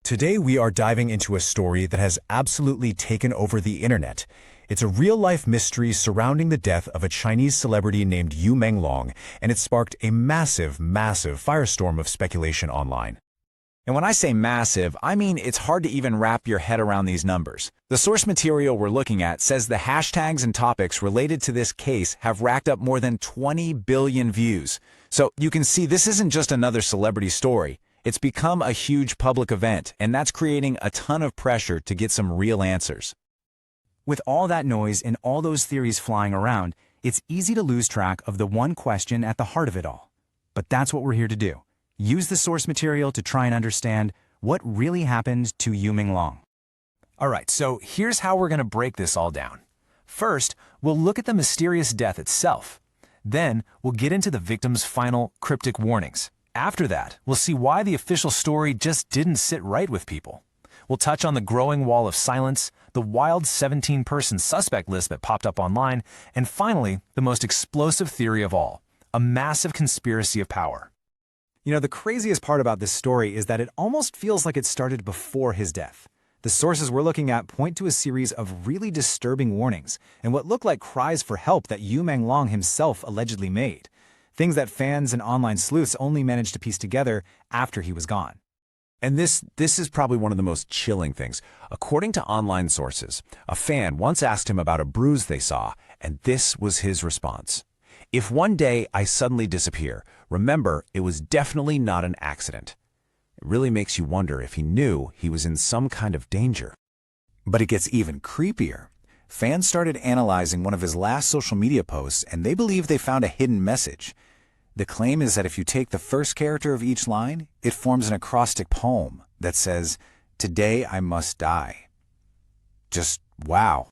Today we are diving into a story that has absolutely taken over the internet. It's a real-life mystery surrounding the death of a Chinese celebrity named Menglong, and it sparked a massive firestorm of speculation online. And when I say massive, I mean it's hard to even wrap your head around these numbers. The source material we're looking at says the hashtags and topics related to this case have racked up more than 20 billion views. So you can see this isn't just another celebrity story. It's become a huge public event, and that's creating a ton of pressure to get some real answers. With all that noise and all those theories flying around, it's easy to lose track of the one question at the heart of it all. But that's what we're here to do. Use the source material to try and understand what really happened to Menglong. Alright, so here's how we're going to break this all down. First, we'll look at the mysterious death itself. Then, we'll get into the victim's final cryptic warnings. After that, we'll see why the official story just didn't sit right with people. We'll touch on the growing wall of silence, the wild 17-person suspect list that popped up online, and finally, the most explosive theory of all, a massive conspiracy of power. You know, the craziest part about this story is that it almost feels like it started before his death. The sources we're looking at point to a series of really disturbing warnings and what look like cries for help that Menglong himself allegedly made. Things that fans and online sleuths only managed to piece together after he was gone. And this is probably one of the most chilling things. According to online sources, a fan once asked him about a bruise they saw, and this was his response. "If one day I suddenly disappear, remember it was definitely not an accident." It really makes you wonder if he knew he was in some kind of danger. But it gets even creepier. Fans started analyzing one of his last social media posts, and they believe they found a hidden message. The claim is that if you take the first character of each line, it forms an acrostic poem that says, "Today I must die." Just wow.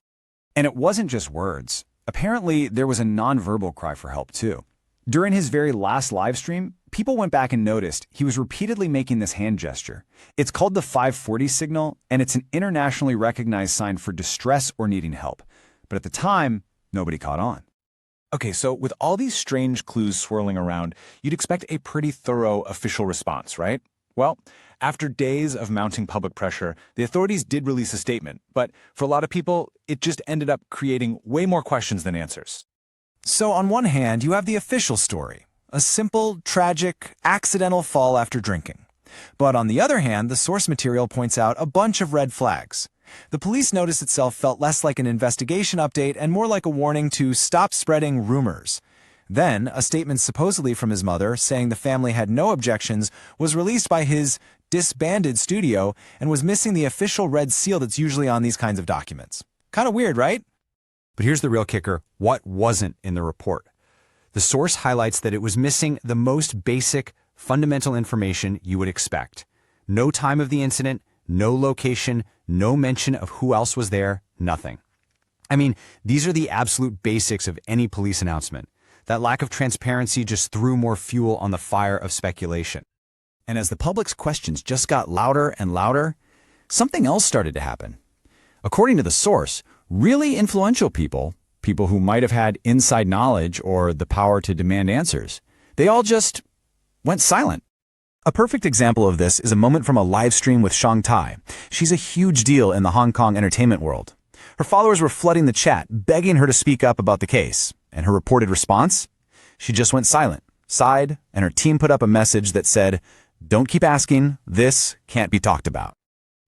And it wasn't just words. Apparently, there was a nonverbal cry for help too. During his very last live stream, people went back and noticed he was repeatedly making this hand gesture. It's called the 540 signal, and it's an internationally recognized sign for distress or needing help. But at the time, nobody caught on. Okay, so with all these strange clues swirling around, you'd expect a pretty thorough official response, right? Well, after days of mounting public pressure, the authorities did release a statement, but for a lot of people, it just ended up creating way more questions than answers. So on one hand, you have the official story, a simple, tragic, accidental fall after drinking. But on the other hand, the source material points out a bunch of red flags. The police notice itself felt less like an investigation update and more like a warning to stop spreading rumors. Then, a statement supposedly from his mother saying the family had no objections was released by his disbanded studio and was missing the official red seal that's usually on these kinds of documents. Kind of weird, right? But here's the real kicker: what wasn't in the report? The source highlights that it was missing the most basic, fundamental information you would expect. No time of the incident, no location, no mention of who else was there, nothing. I mean, these are the absolute basics of any police announcement. That lack of transparency just threw more fuel on the fire of speculation. And as the public's questions just got louder and louder, something else started to happen. According to the source, really influential people who might have had inside knowledge or the power to demand answers, they all just went silent. A perfect example of this is a moment from a live stream with Tai. She's a huge deal in the Hong Kong entertainment world. Her followers were flooding the chat, begging her to speak up about the case. And her reported response? She just went silent, sighed, and her team put up a message that said, "Don't keep asking, this can't be talked about."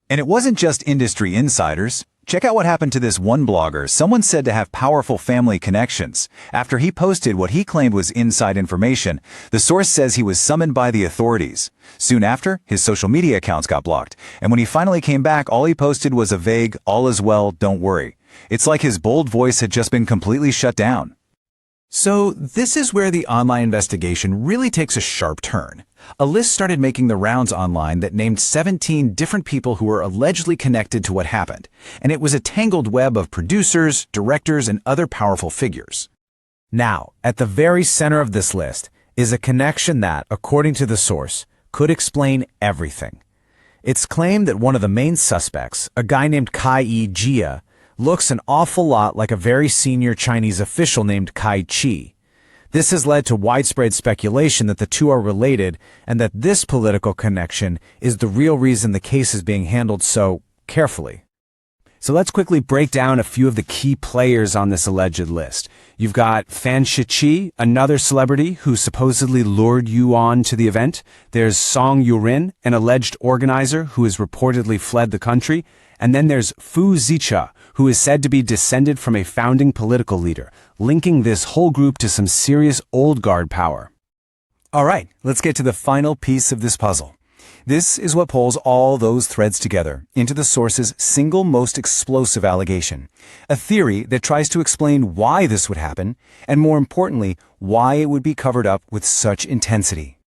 And it wasn't just industry insiders. Check out what happened to this one blogger, someone said to have powerful family connections. After he posted what he claimed was inside information, the source says he was summoned by the authorities. Soon after, his social media accounts got blocked, and when he finally came back, all he posted was a vague, "All is well, don't worry." It's like his bold voice had just been completely shut down. So this is where the online investigation really takes a sharp turn. A list started making the rounds online that named 17 different people who were allegedly connected to what happened, and it was a tangled web of producers, directors, and other powerful figures. Now, at the very center of this list is a connection that, according to the source, could explain everything. It's claimed that one of the main suspects, a guy named Cries, looks an awful lot like a very senior Chinese official named Kai Chi. This has led to widespread speculation that the two are related and that this political connection is the real reason the case is being handled so carefully. So let's quickly break down a few of the key players on this alleged list. You've got Fan Shiqi, another celebrity who supposedly lured you on to the event. There's Song Yurin, an alleged organizer who has reportedly fled the country. And then there's Fu Zicha, who is said to be descended from a founding political leader, linking this whole group to some serious old guard power. All right, let's get to the final piece of this puzzle. This is what pulls all those threads together into the source's single most explosive allegation, a theory that tries to explain why this would happen, and more importantly, why it would be covered up with such intensity.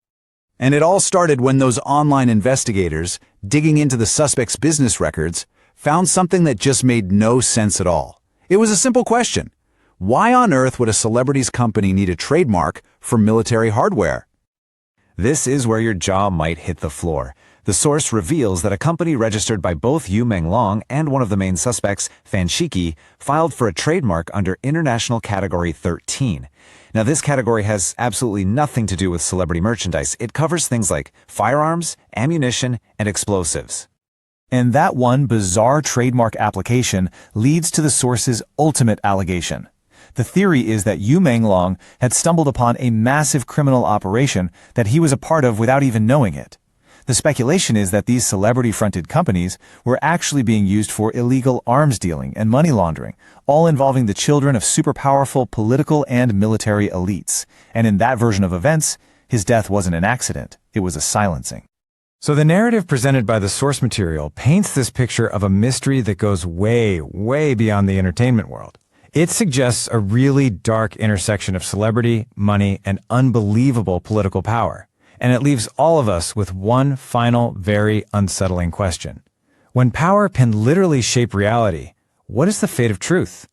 And it all started when those online investigators, digging into the suspect's business records, found something that just made no sense at all. It was a simple question. Why on earth would a celebrity's company need a trademark for military hardware? This is where your jaw might hit the floor. The source reveals that a company registered by both Menglong and one of the main suspects, Fan Shiqi, filed for a trademark under International Category 13. Now, this category has absolutely nothing to do with celebrity merchandise. It covers things like firearms, ammunition, and explosives. And that one bizarre trademark application leads to the source's ultimate allegation. The theory is that Menglong had stumbled upon a massive criminal operation that he was a part of without even knowing it. The speculation is that these celebrity-fronted companies were actually being used for illegal arms dealing and money laundering, all involving the children of super powerful political and military elites. And in that version of events, his death wasn't an accident, it was a silencing. So the narrative presented by the source material paints this picture of a mystery that goes way, way beyond the entertainment world. It suggests a really dark intersection of celebrity, money, and unbelievable political power. And it leaves all of us with one final, very unsettling question. When power can literally shape reality, what is the fate of truth?